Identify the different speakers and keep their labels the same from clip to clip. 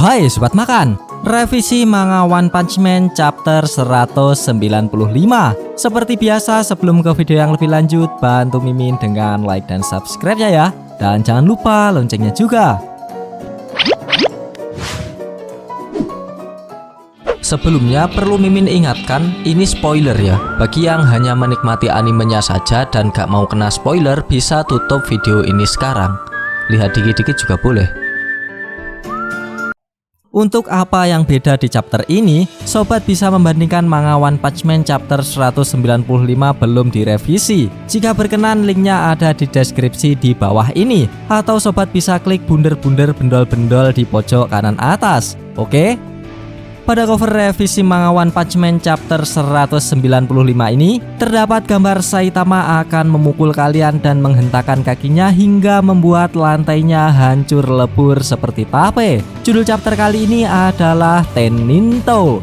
Speaker 1: Hai Sobat Makan, revisi manga One Punch Man chapter 195. Seperti biasa sebelum ke video yang lebih lanjut, bantu Mimin dengan like dan subscribe ya. Dan jangan lupa loncengnya juga. Sebelumnya perlu Mimin ingatkan, ini spoiler ya. Bagi yang hanya menikmati animenya saja dan gak mau kena spoiler, bisa tutup video ini sekarang. Lihat dikit-dikit juga boleh. Untuk apa yang beda di chapter ini, sobat bisa membandingkan manga One Punch Man chapter 195 belum direvisi. Jika berkenan, linknya ada di deskripsi di bawah ini, atau sobat bisa klik bunder-bunder bendol-bendol di pojok kanan atas. Oke? Pada cover revisi manga One Punch Man chapter 195 ini, terdapat gambar Saitama akan memukul kalian dan menghentakkan kakinya hingga membuat lantainya hancur lebur seperti tape. Judul chapter kali ini adalah Teninto.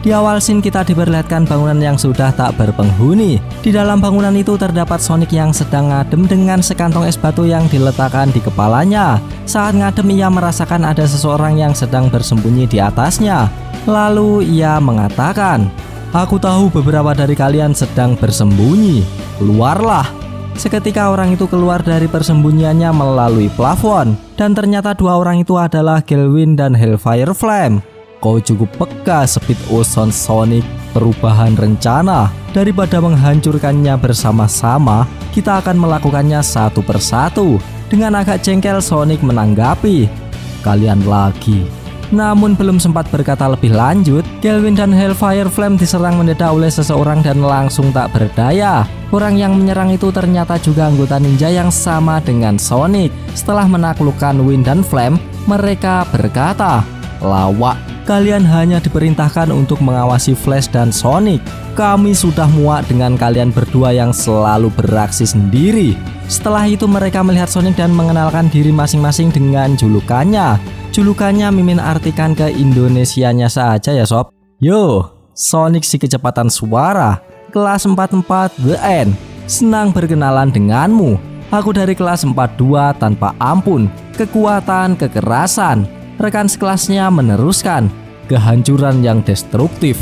Speaker 1: Di awal scene kita diperlihatkan bangunan yang sudah tak berpenghuni. Di dalam bangunan itu terdapat Sonic yang sedang ngadem dengan sekantong es batu yang diletakkan di kepalanya. Saat ngadem ia merasakan ada seseorang yang sedang bersembunyi di atasnya. Lalu ia mengatakan, "Aku tahu beberapa dari kalian sedang bersembunyi. Keluarlah." Seketika orang itu keluar dari persembunyiannya melalui plafon. Dan ternyata dua orang itu adalah Gelwin dan Hellfire Flame. Kau cukup peka Speed Ocean Sonic. Perubahan rencana. Daripada menghancurkannya bersama-sama, kita akan melakukannya satu persatu. Dengan agak jengkel Sonic menanggapi, "Kalian lagi." Namun belum sempat berkata lebih lanjut, Gelwin dan Hellfire Flame diserang mendadak oleh seseorang dan langsung tak berdaya. Orang yang menyerang itu ternyata juga anggota ninja yang sama dengan Sonic. Setelah menaklukkan Wind dan Flame, mereka berkata, "Lawak, kalian hanya diperintahkan untuk mengawasi Flash dan Sonic. Kami sudah muak dengan kalian berdua yang selalu beraksi sendiri." Setelah itu mereka melihat Sonic dan mengenalkan diri masing-masing dengan julukannya. Julukannya Mimin artikan ke Indonesianya saja ya sob. Yo, Sonic si kecepatan suara, kelas 44 WN. Senang berkenalan denganmu. Aku dari kelas 42 tanpa ampun. Kekuatan kekerasan. Rekan sekelasnya meneruskan, kehancuran yang destruktif.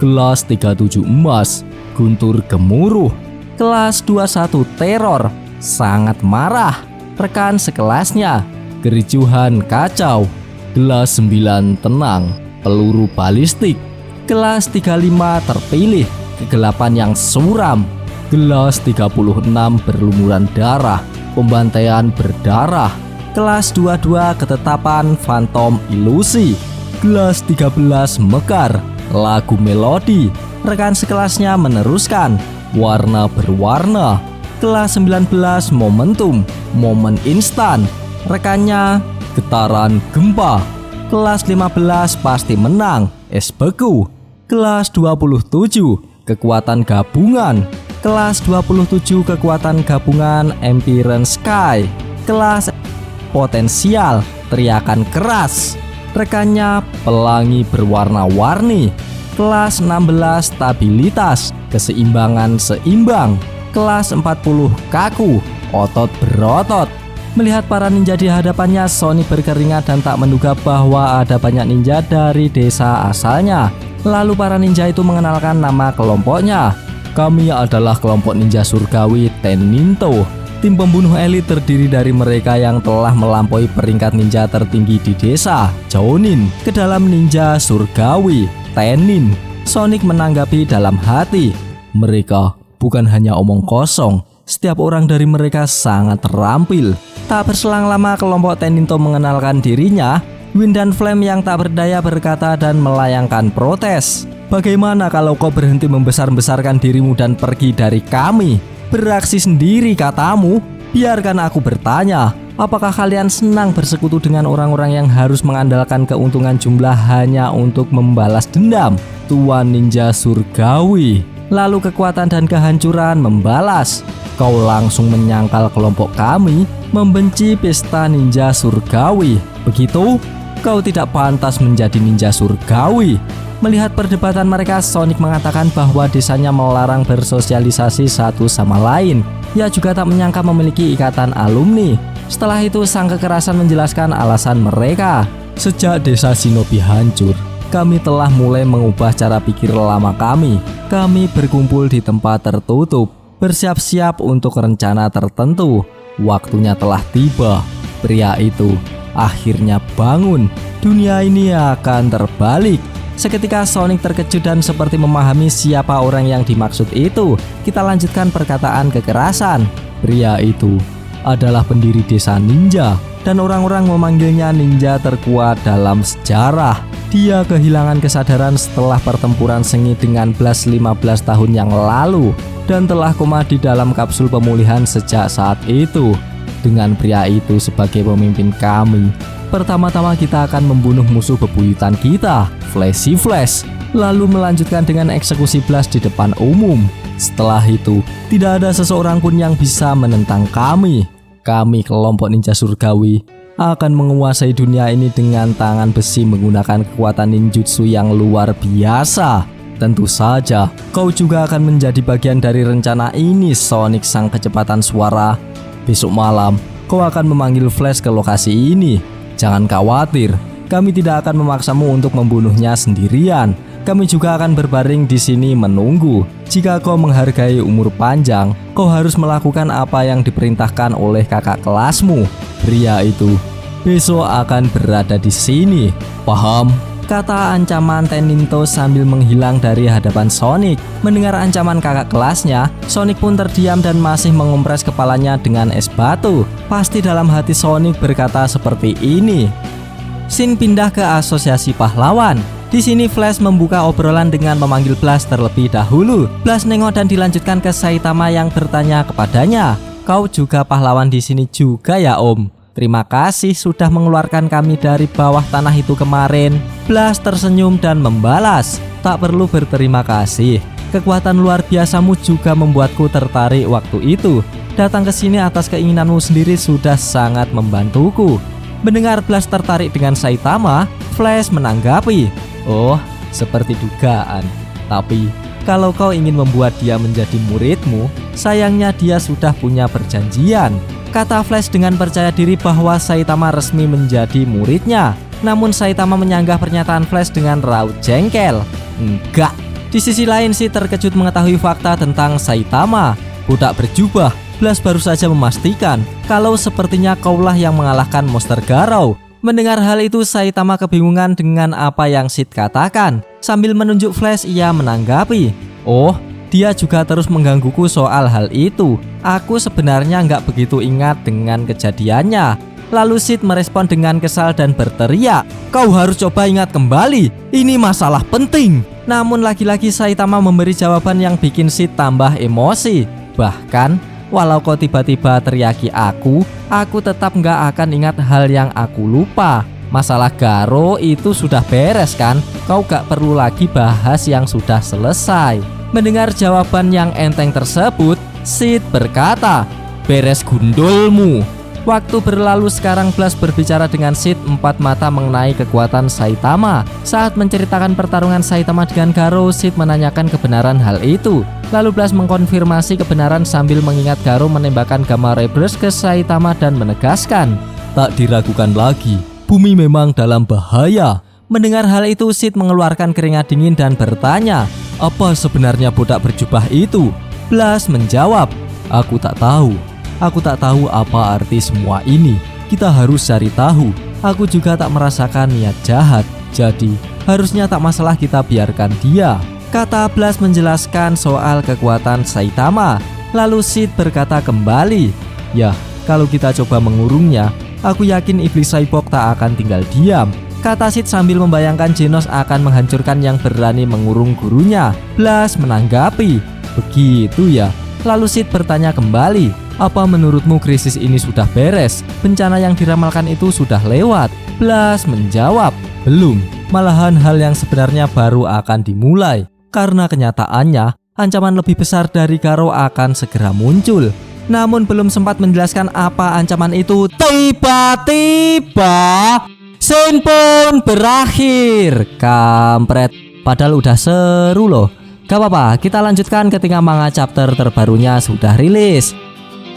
Speaker 1: Kelas 37 emas, guntur gemuruh. Kelas 21 teror, sangat marah. Rekan sekelasnya, kericuhan kacau. Kelas 9 tenang, peluru balistik. Kelas 35 terpilih, kegelapan yang suram. Kelas 36 berlumuran darah, pembantaian berdarah. Kelas 22 ketetapan Phantom Ilusi. Kelas 13 mekar, lagu melodi. Rekan sekelasnya meneruskan, warna berwarna. Kelas 19 momentum, momen instan. Rekannya getaran gempa. Kelas 15 pasti menang, es beku. Kelas 27 kekuatan gabungan. Kelas 27 kekuatan gabungan Empyrean Sky. Kelas potensial, teriakan keras. Rekannya pelangi berwarna-warni. Kelas 16 stabilitas, keseimbangan seimbang. Kelas 40 kaku, otot berotot. Melihat para ninja di hadapannya, Sonic berkeringat dan tak menduga bahwa ada banyak ninja dari desa asalnya. Lalu para ninja itu mengenalkan nama kelompoknya. "Kami adalah kelompok ninja surgawi Teninto. Tim pembunuh elit terdiri dari mereka yang telah melampaui peringkat ninja tertinggi di desa, Jounin, ke dalam ninja surgawi, Tenin." Sonic menanggapi dalam hati, "Mereka bukan hanya omong kosong, setiap orang dari mereka sangat terampil." Tak berselang lama kelompok Teninto mengenalkan dirinya. Wind dan Flame yang tak berdaya berkata dan melayangkan protes. "Bagaimana kalau kau berhenti membesar-besarkan dirimu dan pergi dari kami? Beraksi sendiri katamu. Biarkan aku bertanya, apakah kalian senang bersekutu dengan orang-orang yang harus mengandalkan keuntungan jumlah hanya untuk membalas dendam? Tuan ninja surgawi." Lalu kekuatan dan kehancuran membalas, "Kau langsung menyangkal kelompok kami, membenci pesta ninja surgawi. Begitu? Kau tidak pantas menjadi ninja surgawi." Melihat perdebatan mereka, Sonic mengatakan bahwa desanya melarang bersosialisasi satu sama lain. Ia juga tak menyangka memiliki ikatan alumni. Setelah itu sang kekerasan menjelaskan alasan mereka. Sejak desa Shinobi hancur, kami telah mulai mengubah cara pikir lama kami. Kami berkumpul di tempat tertutup, bersiap-siap untuk rencana tertentu. Waktunya telah tiba. Pria itu akhirnya bangun. Dunia ini akan terbalik. Seketika Sonic terkejut dan seperti memahami siapa orang yang dimaksud itu. Kita lanjutkan perkataan kekerasan. Pria itu adalah pendiri desa ninja, dan orang-orang memanggilnya ninja terkuat dalam sejarah. Dia kehilangan kesadaran setelah pertempuran sengit dengan Blast 15 tahun yang lalu dan telah koma di dalam kapsul pemulihan sejak saat itu. Dengan pria itu sebagai pemimpin kami, pertama-tama kita akan membunuh musuh bebuyutan kita, Flashy Flash, lalu melanjutkan dengan eksekusi Blast di depan umum. Setelah itu, tidak ada seseorang pun yang bisa menentang kami. Kami, kelompok ninja surgawi, akan menguasai dunia ini dengan tangan besi menggunakan kekuatan ninjutsu yang luar biasa. Tentu saja, kau juga akan menjadi bagian dari rencana ini, Sonic sang kecepatan suara. Besok malam, kau akan memanggil Flash ke lokasi ini. Jangan khawatir, kami tidak akan memaksamu untuk membunuhnya sendirian. Kami juga akan berbaring di sini menunggu. Jika kau menghargai umur panjang, kau harus melakukan apa yang diperintahkan oleh kakak kelasmu. Pria itu besok akan berada di sini. Paham? Kata ancaman Teninto sambil menghilang dari hadapan Sonic. Mendengar ancaman kakak kelasnya, Sonic pun terdiam dan masih mengompres kepalanya dengan es batu. Pasti dalam hati Sonic berkata seperti ini. Scene pindah ke asosiasi pahlawan. Di sini Flash membuka obrolan dengan memanggil Blast terlebih dahulu. Blast nengok dan dilanjutkan ke Saitama yang bertanya kepadanya, "Kau juga pahlawan di sini juga ya, Om? Terima kasih sudah mengeluarkan kami dari bawah tanah itu kemarin." Blast tersenyum dan membalas, "Tak perlu berterima kasih. Kekuatan luar biasamu juga membuatku tertarik waktu itu. Datang ke sini atas keinginanmu sendiri sudah sangat membantuku." Mendengar Blast tertarik dengan Saitama, Flash menanggapi, "Oh, seperti dugaan. Tapi kalau kau ingin membuat dia menjadi muridmu, sayangnya dia sudah punya perjanjian." Kata Flash dengan percaya diri bahwa Saitama resmi menjadi muridnya. Namun Saitama menyanggah pernyataan Flash dengan raut jengkel. "Enggak." Di sisi lain Sid terkejut mengetahui fakta tentang Saitama. Budak berjubah, Blast baru saja memastikan kalau sepertinya kaulah yang mengalahkan Monster Garou. Mendengar hal itu, Saitama kebingungan dengan apa yang Sid katakan. Sambil menunjuk Flash, ia menanggapi, "Oh, dia juga terus menggangguku soal hal itu. Aku sebenarnya nggak begitu ingat dengan kejadiannya." Lalu Sid merespon dengan kesal dan berteriak, "Kau harus coba ingat kembali, ini masalah penting." Namun lagi-lagi Saitama memberi jawaban yang bikin Sid tambah emosi. Bahkan, walau kau tiba-tiba teriaki aku tetap nggak akan ingat hal yang aku lupa. Masalah Garou itu sudah beres kan? Kau gak perlu lagi bahas yang sudah selesai. Mendengar jawaban yang enteng tersebut, Sid berkata, "Beres gundulmu." Waktu berlalu, sekarang Blast berbicara dengan Sid empat mata mengenai kekuatan Saitama. Saat menceritakan pertarungan Saitama dengan Garou, Sid menanyakan kebenaran hal itu. Lalu Blast mengkonfirmasi kebenaran sambil mengingat Garou menembakkan Gamma Ray Burst ke Saitama dan menegaskan, "Tak diragukan lagi, bumi memang dalam bahaya." Mendengar hal itu, Sid mengeluarkan keringat dingin dan bertanya, "Apa sebenarnya budak berjubah itu?" Blast menjawab, "Aku tak tahu. Aku tak tahu apa arti semua ini. Kita harus cari tahu. Aku juga tak merasakan niat jahat. Jadi, harusnya tak masalah kita biarkan dia." Kata Blast menjelaskan soal kekuatan Saitama. Lalu Sid berkata kembali, "Ya, kalau kita coba mengurungnya, aku yakin iblis cyborg tak akan tinggal diam." Kata Sid sambil membayangkan Genos akan menghancurkan yang berani mengurung gurunya. Blast menanggapi, "Begitu ya." Lalu Sid bertanya kembali, "Apa menurutmu krisis ini sudah beres? Bencana yang diramalkan itu sudah lewat?" Blast menjawab, "Belum. Malahan hal yang sebenarnya baru akan dimulai. Karena kenyataannya, ancaman lebih besar dari Garou akan segera muncul." Namun belum sempat menjelaskan apa ancaman itu, tiba-tiba scene pun berakhir. Kampret, padahal udah seru loh. Gak apa-apa, kita lanjutkan ketika manga chapter terbarunya sudah rilis.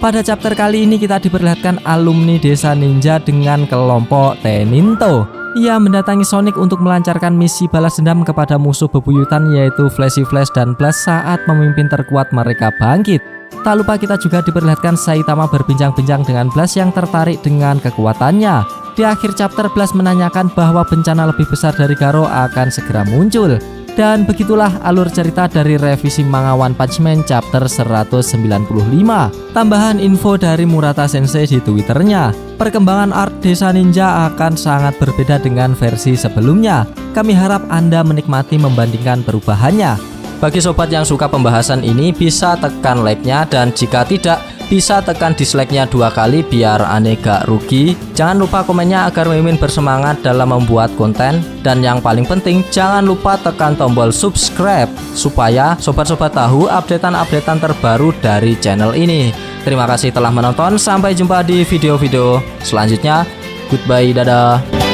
Speaker 1: Pada chapter kali ini kita diperlihatkan alumni desa ninja dengan kelompok Teninto. Ia mendatangi Sonic untuk melancarkan misi balas dendam kepada musuh bebuyutan yaitu Flashy Flash dan Blast saat pemimpin terkuat mereka bangkit. Tak lupa kita juga diperlihatkan Saitama berbincang-bincang dengan Blast yang tertarik dengan kekuatannya. Di akhir chapter, Blast menanyakan bahwa bencana lebih besar dari Garo akan segera muncul. Dan begitulah alur cerita dari revisi manga One Punch Man chapter 195. Tambahan info dari Murata Sensei di Twitternya. Perkembangan art desa ninja akan sangat berbeda dengan versi sebelumnya. Kami harap Anda menikmati membandingkan perubahannya. Bagi sobat yang suka pembahasan ini bisa tekan like-nya, dan jika tidak bisa tekan dislike-nya 2 kali biar aneh gak rugi. Jangan lupa komennya agar Mimin bersemangat dalam membuat konten. Dan yang paling penting jangan lupa tekan tombol subscribe supaya sobat-sobat tahu updatean-updatean terbaru dari channel ini. Terima kasih telah menonton, sampai jumpa di video-video selanjutnya. Goodbye, dadah.